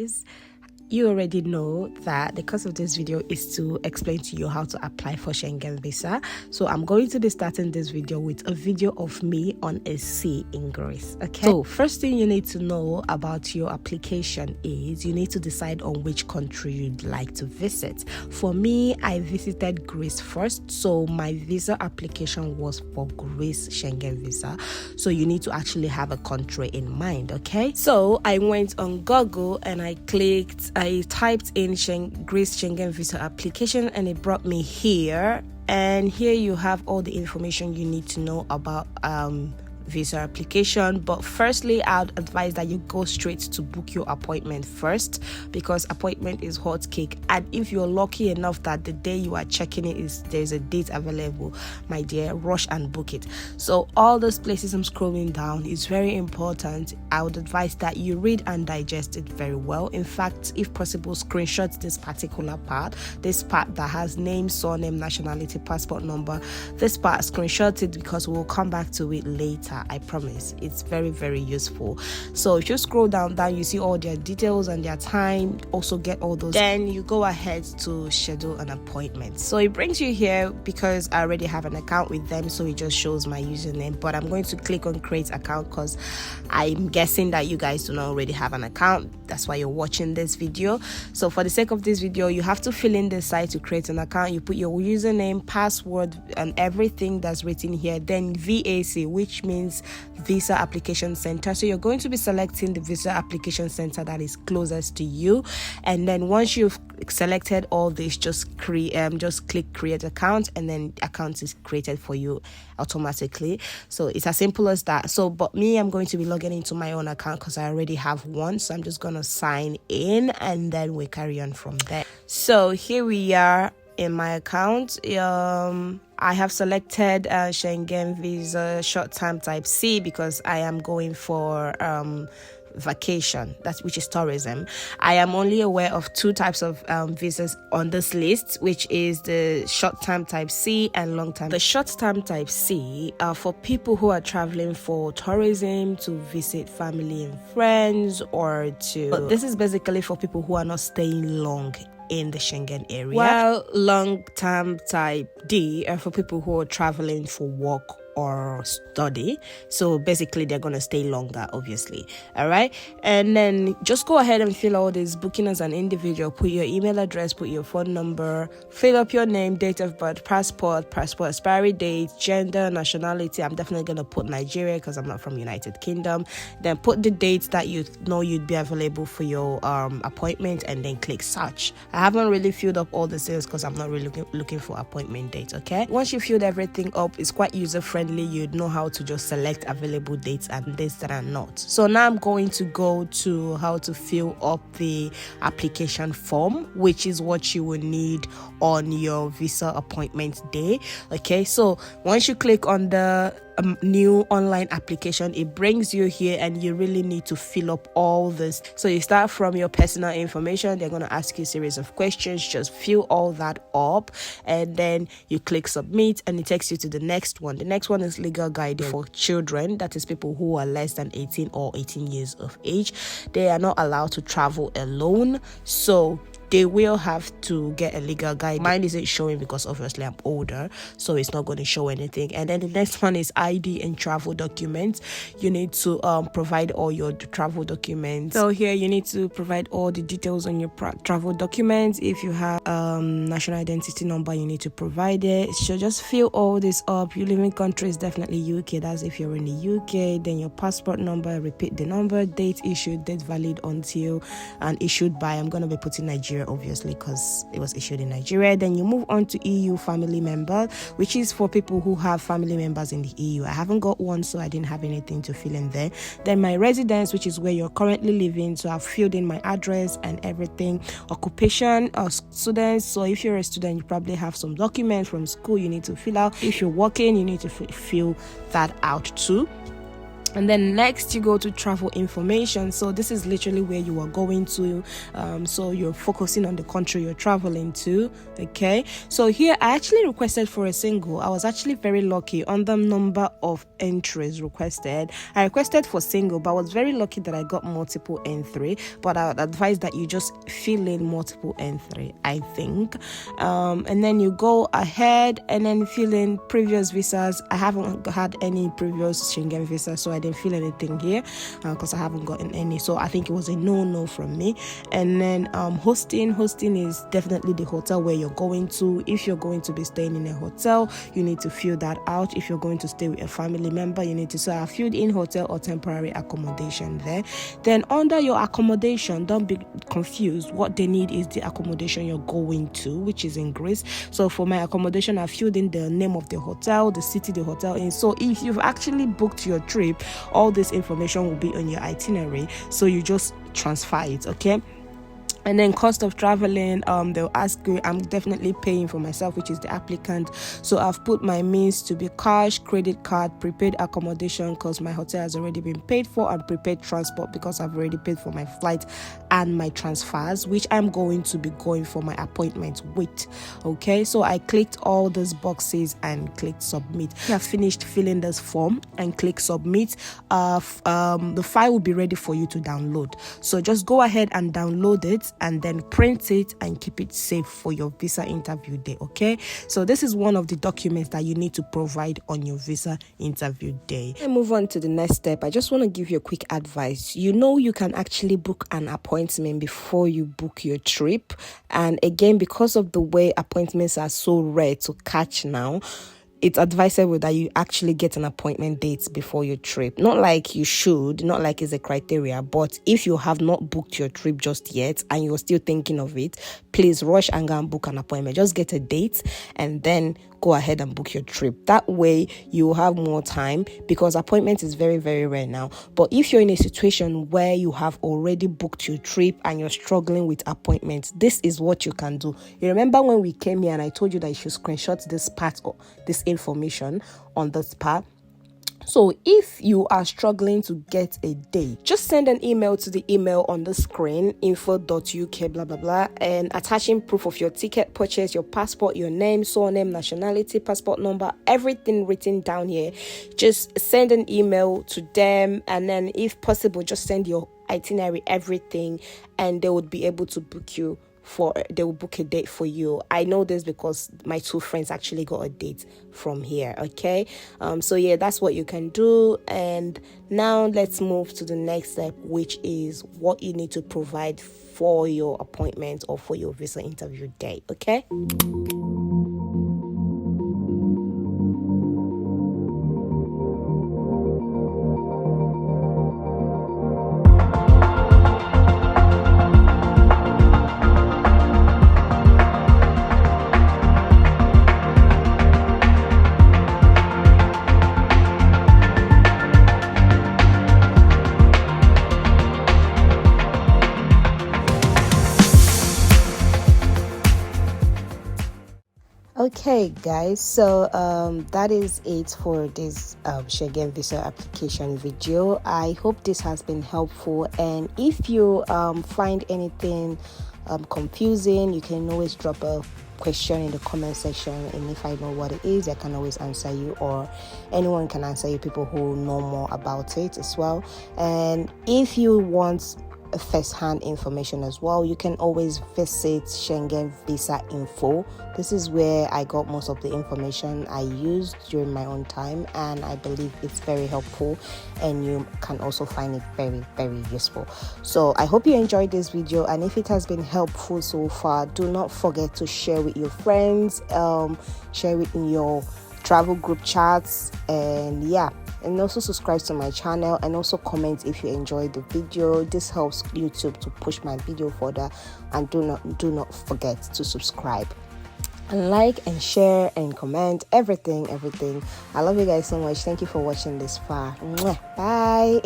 guys, you already know that the cause of this video is to explain to you how to apply for Schengen visa. So I'm going to be starting this video with a video of me on a sea in Greece. Okay, so first thing you need to know about your application is you need to decide on which country you'd like to visit. For me, I visited Greece first, so my visa application was for Greece Schengen visa. So you need to actually have a country in mind. Okay, so I went on Google and I typed in Greece Schengen visa application and it brought me here. And here you have all the information you need to know about visa application. But firstly, I'd advise that you go straight to book your appointment first, because appointment is hot cake. And if you're lucky enough that the day you are checking it there's a date available, my dear, rush and book it. So all those places I'm scrolling down is very important. I would advise that you read and digest it very well. In fact, if possible, screenshot this particular part, this part that has name, surname, nationality, passport number. This part, screenshot it, because we'll come back to it later. I promise. It's very, very useful. So if you scroll down, you see all their details and their time. Also get all those. Then you go ahead to schedule an appointment. So it brings you here because I already have an account with them, so it just shows my username. But I'm going to click on create account because I'm guessing that you guys do not already have an account. That's why you're watching this video. So for the sake of this video, you have to fill in the site to create an account. You put your username, password, and everything that's written here. Then VAC, which means Visa Application Center. So you're going to be selecting the Visa Application Center that is closest to you. And then once you've selected all this, just click create account, and then account is created for you automatically. So it's as simple as that. So but me, I'm going to be logging into my own account because I already have one. So I'm just gonna sign in and then we carry on from there. So here we are in my account. I have selected Schengen visa short term type C because I am going for vacation, which is tourism. I am only aware of two types of visas on this list, which is the short term type C and long term. The short term type C are for people who are traveling for tourism, to visit family and friends, or but this is basically for people who are not staying long in the Schengen area. While long-term type D are for people who are traveling for work or study. So basically they're gonna stay longer, obviously. All right, and then just go ahead and fill all this. Booking as an individual, put your email address, put your phone number, fill up your name, date of birth, passport expiry date, gender, nationality. I'm definitely gonna put Nigeria because I'm not from United Kingdom. Then put the dates that you know you'd be available for your appointment, and then click search. I haven't really filled up all the sales because I'm not really looking for appointment dates. Okay, once you filled everything up, it's quite user friendly. You'd know how to just select available dates and dates that are not. So now I'm going to go to how to fill up the application form, which is what you will need on your visa appointment day. Okay, so once you click on the new online application, it brings you here and you really need to fill up all this. So you start from your personal information. They're going to ask you a series of questions. Just fill all that up and then you click submit and it takes you to the next one. The next one is legal guidance for children. That is people who are less than 18 or 18 years of age. They are not allowed to travel alone, so they will have to get a legal guide. Mine isn't showing because obviously I'm older, so it's not going to show anything. And then the next one is ID and travel documents. You need to provide all your travel documents. So here you need to provide all the details on your travel documents. If you have national identity number, you need to provide it. So just fill all this up. You live in countries, definitely UK. That's if you're in the UK. Then your passport number, repeat the number, date issued, date valid until and issued by. I'm going to be putting Nigeria, obviously, because it was issued in Nigeria. Then you move on to EU family member, which is for people who have family members in the EU. I haven't got one, so I didn't have anything to fill in there. Then my residence, which is where you're currently living, so I've filled in my address and everything. Occupation or students, so if you're a student, you probably have some documents from school you need to fill out. If you're working, you need to fill that out too. And then next you go to travel information. So this is literally where you are going to, so you're focusing on the country you're traveling to. Okay, so here I actually requested for a single. I was actually very lucky on the number of entries requested. I requested for single, but I was very lucky that I got multiple N3. But I would advise that you just fill in multiple N3, I think. And then you go ahead and then fill in previous visas. I haven't had any previous Schengen visa, so I didn't feel anything here because I haven't gotten any, so I think it was a no from me. And then hosting is definitely the hotel where you're going to. If you're going to be staying in a hotel, you need to fill that out. If you're going to stay with a family member, you need to, so I filled in hotel or temporary accommodation there. Then under your accommodation, don't be confused, what they need is the accommodation you're going to, which is in Greece. So for my accommodation, I filled in the name of the hotel, the city the hotel in. So if you've actually booked your trip, all this information will be on your itinerary, so you just transfer it. Okay. And then cost of traveling, they'll ask you, I'm definitely paying for myself, which is the applicant. So I've put my means to be cash, credit card, prepaid accommodation because my hotel has already been paid for, and prepaid transport because I've already paid for my flight and my transfers, which I'm going to be going for my appointment with. Okay, so I clicked all those boxes and clicked submit. I have finished filling this form and click submit. The file will be ready for you to download. So just go ahead and download it and then print it and keep it safe for your visa interview day. Okay, so this is one of the documents that you need to provide on your visa interview day. And move on to the next step. I just want to give you a quick advice. You can actually book an appointment before you book your trip, and again, because of the way appointments are so rare to catch now, it's advisable that you actually get an appointment date before your trip. Not like you should, not like it's a criteria, but if you have not booked your trip just yet and you're still thinking of it, please rush and go and book an appointment. Just get a date and then go ahead and book your trip. That way you have more time, because appointment is very, very rare now. But if you're in a situation where you have already booked your trip and you're struggling with appointments, this is what you can do. You remember when we came here and I told you that you should screenshot this part or this information on this part? So if you are struggling to get a date, just send an email to the email on the screen, info.uk blah blah blah, and attaching proof of your ticket purchase, your passport, your name, surname, nationality, passport number, everything written down here. Just send an email to them, and then if possible, just send your itinerary, everything, and they would be able to book you they will book a date for you. I know this because my two friends actually got a date from here. Okay, so yeah, that's what you can do. And now let's move to the next step, which is what you need to provide for your appointment or for your visa interview day. Okay. Okay guys, so that is it for this Schengen visa application video. I hope this has been helpful, and if you find anything confusing, you can always drop a question in the comment section, and if I know what it is, I can always answer you, or anyone can answer you, people who know more about it as well. And if you want first-hand information as well, you can always visit Schengen Visa Info. This is where I got most of the information I used during my own time, and I believe it's very helpful, and you can also find it very, very useful. So I hope you enjoyed this video, and if it has been helpful so far, do not forget to share with your friends, share it in your travel group chats, and yeah, and also subscribe to my channel, and also comment if you enjoyed the video. This helps YouTube to push my video further, and do not forget to subscribe and like and share and comment everything. I love you guys so much. Thank you for watching this far. Bye.